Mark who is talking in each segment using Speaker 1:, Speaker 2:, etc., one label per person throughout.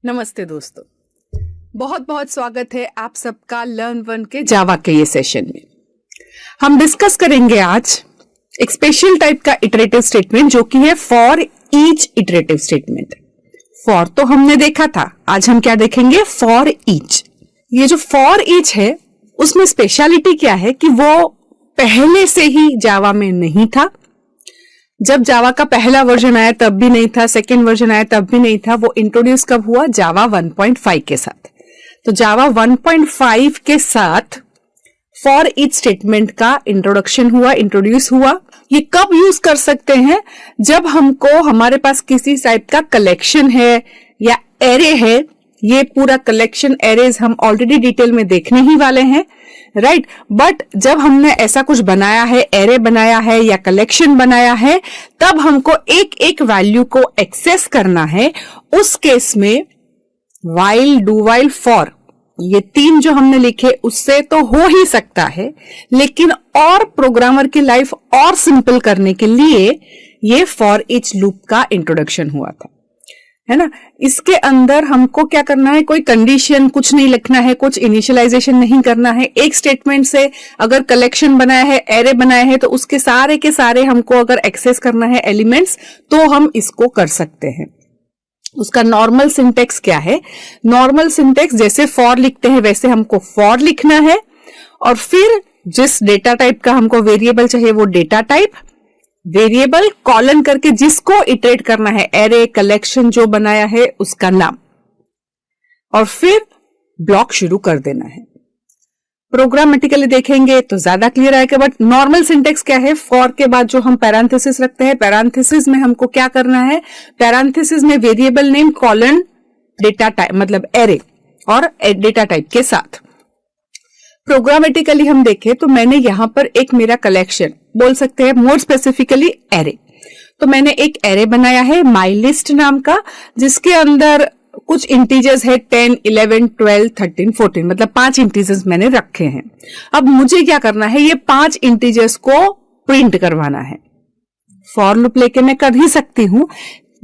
Speaker 1: नमस्ते दोस्तों, बहुत बहुत स्वागत है आप सबका लर्न वन के जावा के ये सेशन में। हम डिस्कस करेंगे आज एक स्पेशल टाइप का इटरेटिव स्टेटमेंट जो कि है for each iterative statement. For तो हमने देखा था, आज हम क्या देखेंगे? For each. ये जो फॉर ईच है उसमें स्पेशलिटी क्या है कि वो पहले से ही जावा में नहीं था। जब जावा का पहला वर्जन आया तब भी नहीं था, सेकेंड वर्जन आया तब भी नहीं था। वो इंट्रोड्यूस कब हुआ? जावा 1.5 के साथ। तो जावा 1.5 के साथ फॉर ईच स्टेटमेंट का इंट्रोड्यूस हुआ। ये कब यूज कर सकते हैं? जब हमको हमारे पास किसी टाइप का कलेक्शन है या एरे है। ये पूरा कलेक्शन एरेज हम ऑलरेडी डिटेल में देखने ही वाले हैं, राइट। बट जब हमने ऐसा कुछ बनाया है, एरे बनाया है या कलेक्शन बनाया है, तब हमको एक एक वैल्यू को एक्सेस करना है। उस केस में वाइल, डू वाइल, फॉर, ये तीन जो हमने लिखे उससे तो हो ही सकता है, लेकिन और प्रोग्रामर की लाइफ और सिंपल करने के लिए ये फॉर ईच लूप का इंट्रोडक्शन हुआ था, है ना। इसके अंदर हमको क्या करना है? कोई कंडीशन कुछ नहीं लिखना है, कुछ इनिशियलाइजेशन नहीं करना है। एक स्टेटमेंट से अगर कलेक्शन बनाया है, एरे बनाया है, तो उसके सारे के सारे हमको अगर एक्सेस करना है एलिमेंट्स, तो हम इसको कर सकते हैं। उसका नॉर्मल सिंटेक्स क्या है? नॉर्मल सिंटेक्स जैसे फॉर लिखते हैं वैसे हमको फॉर लिखना है, और फिर जिस डेटा टाइप का हमको वेरिएबल चाहिए वो डेटा टाइप, वेरिएबल कॉलन करके जिसको इटरेट करना है, एरे, कलेक्शन जो बनाया है उसका नाम, और फिर ब्लॉक शुरू कर देना है। प्रोग्रामेटिकली देखेंगे तो ज्यादा क्लियर आएगा, बट नॉर्मल सिंटेक्स क्या है? फॉर के बाद जो हम पैरेंथेसिस रखते हैं, पैरेंथेसिस में हमको क्या करना है? पैरेंथेसिस में variable name colon data type, मतलब एरे और डेटा टाइप के साथ। प्रोग्रामेटिकली हम देखें तो मैंने यहां पर एक मेरा कलेक्शन बोल सकते हैं, मोर स्पेसिफिकली एरे। तो मैंने एक एरे बनाया है माई लिस्ट नाम का, जिसके अंदर कुछ इंटीजर्स है 10, 11, 12, 13, 14, मतलब 5 इंटीजर्स मैंने रखे हैं। अब मुझे क्या करना है? ये 5 इंटीजर्स को प्रिंट करवाना है। फॉर लूप लेके मैं कर ही सकती हूँ,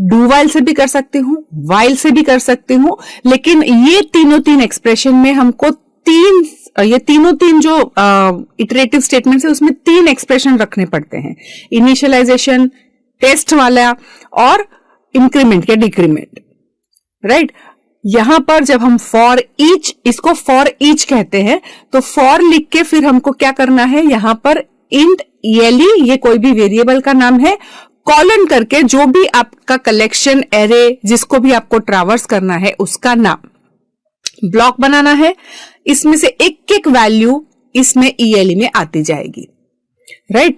Speaker 1: डू वाइल से भी कर सकती हूँ, वाइल से भी कर सकती हूँ, लेकिन ये तीन एक्सप्रेशन में हमको ये तीन जो इटरेटिव स्टेटमेंट्स है उसमें 3 एक्सप्रेशन रखने पड़ते हैं। इनिशियलाइजेशन, टेस्ट वाला, और इंक्रीमेंट या डिक्रीमेंट, राइट। यहां पर जब हम फॉर ईच, इसको फॉर ईच कहते हैं, तो फॉर लिख के फिर हमको क्या करना है? यहां पर इंट ईएलई, ये कोई भी वेरिएबल का नाम है, कॉलन करके जो भी आपका कलेक्शन, एरे, जिसको भी आपको ट्रावर्स करना है उसका नाम, ब्लॉक बनाना है। इसमें से एक एक वैल्यू इसमें ईएलई में आती जाएगी, राइट।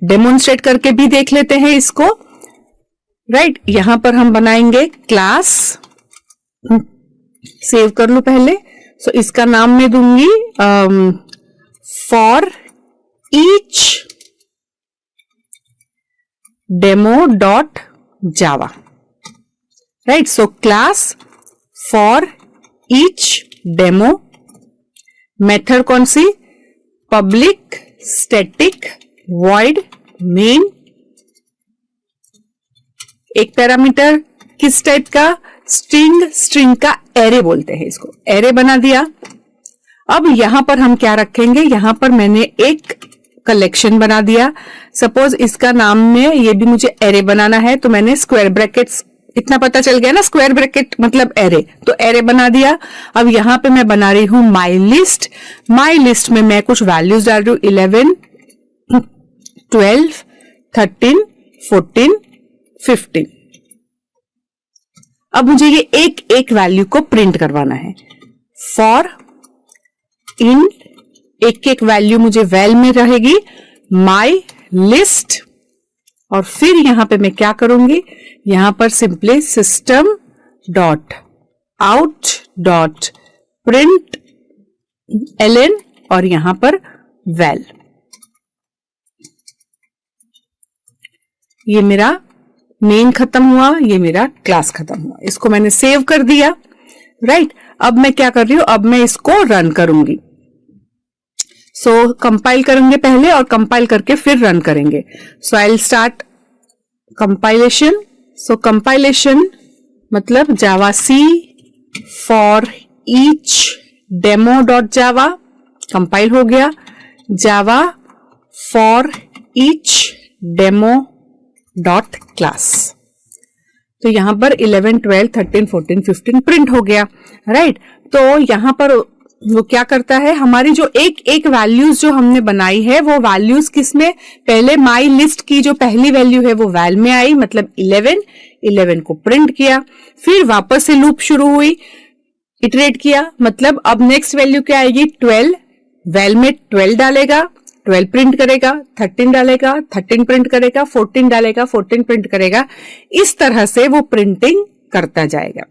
Speaker 1: डेमोन्स्ट्रेट करके भी देख लेते हैं इसको, राइट। यहां पर हम बनाएंगे क्लास, सेव कर लू पहले। सो इसका नाम मैं दूंगी for each demo dot java, right. So class for each demo, method कौन सी? Public static void main. एक पैरामीटर किस टाइप का? स्ट्रिंग, स्ट्रिंग का एरे बोलते हैं इसको। एरे बना दिया। अब यहां पर हम क्या रखेंगे? यहां पर मैंने एक कलेक्शन बना दिया। सपोज इसका नाम में ये भी मुझे एरे बनाना है, तो मैंने स्क्वायर ब्रैकेट्स, इतना पता चल गया ना, स्क्वायर ब्रैकेट मतलब एरे, तो एरे बना दिया। अब यहां पे मैं बना रही हूं माई लिस्ट। माई लिस्ट में मैं कुछ वैल्यूज डाल रही हूं, 11, 12, 13, 14, 15। अब मुझे ये एक एक वैल्यू को प्रिंट करवाना है। फॉर इन, एक एक वैल्यू मुझे वैल में रहेगी, माई लिस्ट, और फिर यहां पे मैं क्या करूंगी? यहां पर simply system dot out dot print LN, और यहां पर वैल। ये मेरा मेन खत्म हुआ, ये मेरा क्लास खत्म हुआ। इसको मैंने सेव कर दिया, राइट। अब मैं क्या कर रही हूं? अब मैं इसको रन करूंगी। सो कंपाइल करेंगे पहले, और कंपाइल करके फिर रन करेंगे। So I will start compilation. So compilation मतलब java C for each demo dot java, compile हो गया, java for each demo dot class. तो यहां पर 11, 12, 13, 14, 15 प्रिंट हो गया, राइट। तो यहां पर वो क्या करता है, हमारी जो एक एक वैल्यूज जो हमने बनाई है वो वैल्यूज किसमें, पहले माई लिस्ट की जो पहली वैल्यू है वो वैल में आई, मतलब 11 को प्रिंट किया, फिर वापस से लूप शुरू हुई, इटरेट किया, मतलब अब नेक्स्ट वैल्यू क्या आएगी 12, वैल में 12 डालेगा, 12 प्रिंट करेगा, 13 डालेगा, 13 प्रिंट करेगा, 14 डालेगा, 14 प्रिंट करेगा, इस तरह से वो प्रिंटिंग करता जाएगा,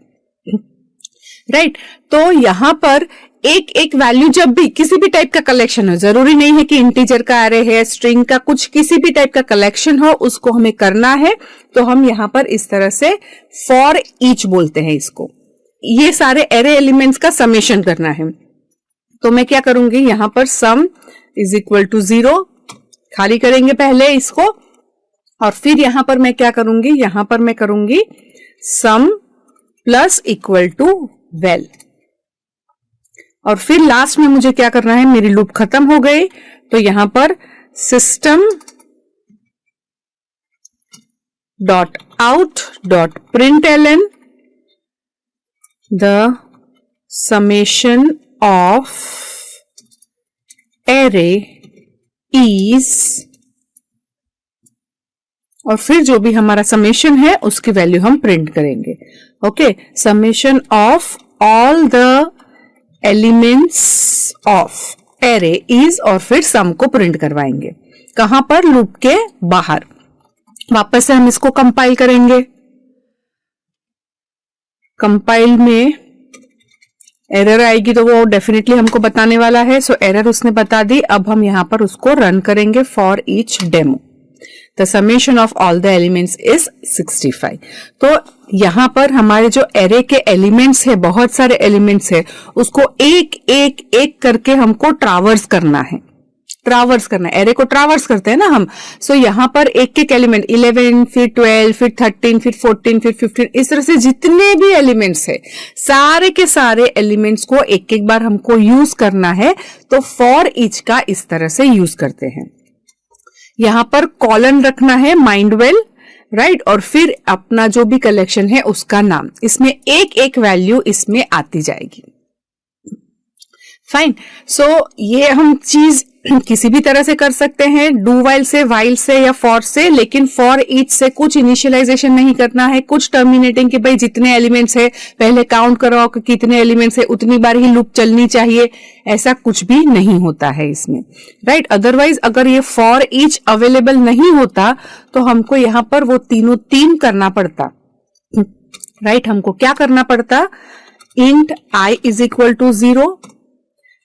Speaker 1: राइट। तो यहां पर एक एक वैल्यू जब भी किसी भी टाइप का कलेक्शन हो, जरूरी नहीं है कि इंटीजर का अरे है, स्ट्रिंग का, कुछ किसी भी टाइप का कलेक्शन हो, उसको हमें करना है, तो हम यहां पर इस तरह से फॉर ईच बोलते हैं इसको। ये सारे एरे एलिमेंट्स का समेशन करना है, तो मैं क्या करूंगी, यहां पर सम इज इक्वल टू 0 खाली करेंगे पहले इसको, और फिर यहां पर मैं क्या करूंगी, यहां पर मैं करूंगी सम प्लस इक्वल टू वेल, और फिर लास्ट में मुझे क्या करना है, मेरी लूप खत्म हो गई, तो यहां पर system dot out dot print LN the summation of array is, और फिर जो भी हमारा समेशन है उसकी वैल्यू हम प्रिंट करेंगे, okay. Summation of all the elements of array is, और फिर सम को प्रिंट करवाएंगे, कहां पर, लूप के बाहर। वापस से हम इसको कंपाइल करेंगे, कंपाइल में एरर आएगी तो वो डेफिनेटली हमको बताने वाला है, सो एरर उसने बता दी। अब हम यहां पर उसको रन करेंगे, for each demo the summation of all the elements is 65। तो यहां पर हमारे जो एरे के एलिमेंट्स है, बहुत सारे एलिमेंट्स है, उसको एक एक एक करके हमको ट्रावर्स करना है, एरे को ट्रावर्स करते हैं ना हम। सो यहां पर एक एक एलिमेंट 11, फिर 12, फिर 13, फिर 14, फिर 15, इस तरह से जितने भी एलिमेंट्स है, सारे के सारे एलिमेंट्स को एक एक बार हमको यूज करना है, तो फॉर ईच का इस तरह से यूज करते हैं। यहां पर कॉलन रखना है माइंडवेल, राइट, और फिर अपना जो भी कलेक्शन है उसका नाम, इसमें एक एक वैल्यू इसमें आती जाएगी, फाइन। सो ये हम चीज किसी भी तरह से कर सकते हैं, डू वाइल से, वाइल से या फॉर से, लेकिन फॉर ईच से कुछ इनिशियलाइजेशन नहीं करना है, कुछ टर्मिनेटिंग कि भाई जितने एलिमेंट्स है पहले काउंट कराओ कि कितने एलिमेंट्स है, उतनी बार ही लूप चलनी चाहिए, ऐसा कुछ भी नहीं होता है इसमें, राइट। अदरवाइज अगर ये फॉर ईच अवेलेबल नहीं होता तो हमको यहां पर वो तीनों तीन करना पड़ता, राइट। हमको क्या करना पड़ता, int i is equal to 0,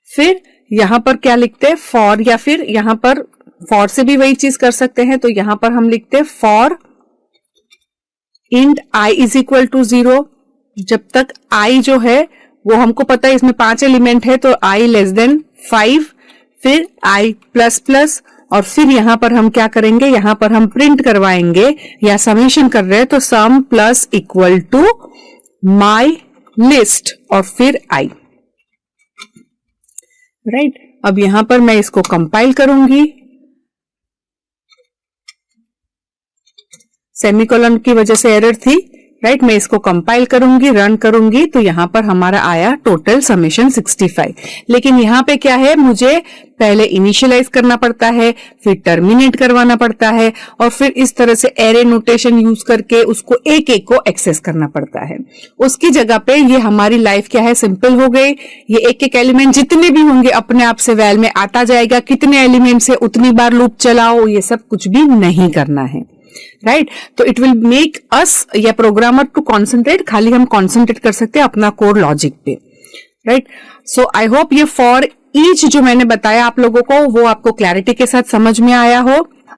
Speaker 1: फिर यहां पर क्या लिखते हैं, फॉर, या फिर यहां पर फॉर से भी वही चीज कर सकते हैं, तो यहां पर हम लिखते हैं for int i is equal to 0, जब तक आई जो है वो हमको पता है इसमें 5 एलिमेंट है, तो आई लेस देन 5, फिर आई प्लस प्लस, और फिर यहां पर हम क्या करेंगे, यहां पर हम प्रिंट करवाएंगे या समेशन कर रहे हैं, तो sum plus equal to my list, और फिर आई, राइट। अब यहां पर मैं इसको कंपाइल करूंगी, सेमीकोलन की वजह से एरर थी, राइट। मैं इसको कंपाइल करूंगी, रन करूंगी, तो यहां पर हमारा आया टोटल समेशन 65। लेकिन यहां पे क्या है, मुझे पहले इनिशियलाइज करना पड़ता है, फिर टर्मिनेट करवाना पड़ता है, और फिर इस तरह से एरे नोटेशन यूज करके उसको एक एक को एक्सेस करना पड़ता है। उसकी जगह पे ये हमारी लाइफ क्या है, सिंपल हो गई। ये एक एक एलिमेंट जितने भी होंगे अपने आप से वैल में आता जाएगा, कितने एलिमेंट से उतनी बार लूप चलाओ, ये सब कुछ भी नहीं करना है, राइट। तो इट विल मेक अस या प्रोग्रामर टू कॉन्सेंट्रेट, खाली हम कॉन्सेंट्रेट कर सकते हैं अपना कोर लॉजिक पे, राइट। सो आई होप ये फॉर ईच जो मैंने बताया आप लोगों को वो आपको क्लैरिटी के साथ समझ में आया हो।